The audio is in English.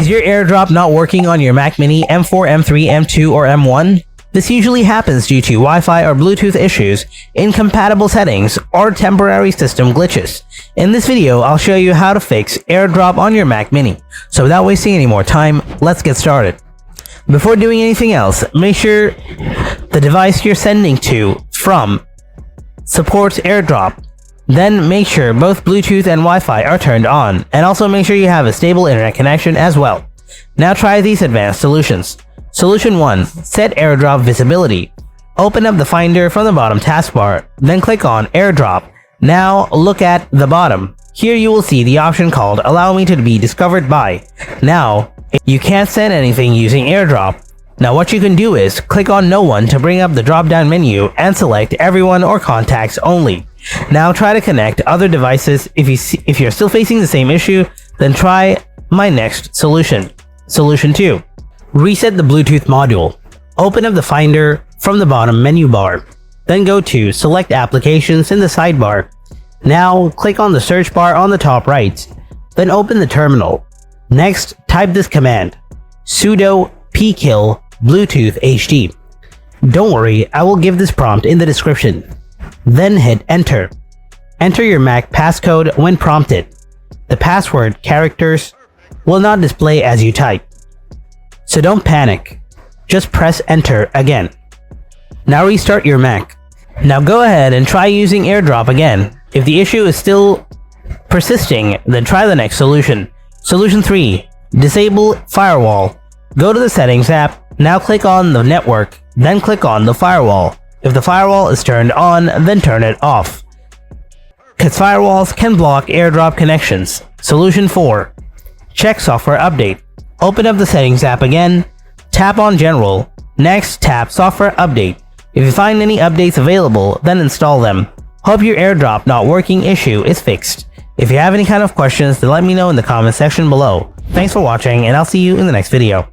Is your AirDrop not working on your Mac Mini M4, M3, M2, or M1? This usually happens due to Wi-Fi or Bluetooth issues, incompatible settings, or temporary system glitches. In this video, I'll show you how to fix AirDrop on your Mac Mini. So without wasting any more time, let's get started. Before doing anything else, make sure the device you're sending to from supports AirDrop. Then make sure both Bluetooth and Wi-Fi are turned on, and also make sure you have a stable internet connection as well. Now try these advanced solutions. Solution 1. Set AirDrop visibility. Open up the Finder from the bottom taskbar, then click on AirDrop. Now look at the bottom. Here you will see the option called Allow me to be discovered by. Now, you can't send anything using AirDrop. Now what you can do is click on No One to bring up the drop-down menu and select Everyone or Contacts Only. Now try to connect other devices. If you're still facing the same issue, then try my next solution. Solution 2. Reset the Bluetooth module. Open up the Finder from the bottom menu bar. Then go to Select Applications in the sidebar. Now click on the search bar on the top right. Then open the terminal. Next, type this command: sudo pkill Bluetooth HD. Don't worry, I will give this prompt in the description. Then hit enter. Enter your Mac passcode when prompted. The password characters will not display as you type. So don't panic. Just press enter again. Now restart your Mac. Now go ahead and try using AirDrop again. If the issue is still persisting, then try the next solution. Solution 3. Disable firewall. Go to the Settings app. Now click on the network, then click on the firewall. If the firewall is turned on, then turn it off, because firewalls can block AirDrop connections. Solution 4. Check software update. Open up the Settings app again, tap on General, next tap Software Update. If you find any updates available, then install them. Hope your AirDrop not working issue is fixed. If you have any kind of questions, then let me know in the comment section below. Thanks for watching, and I'll see you in the next video.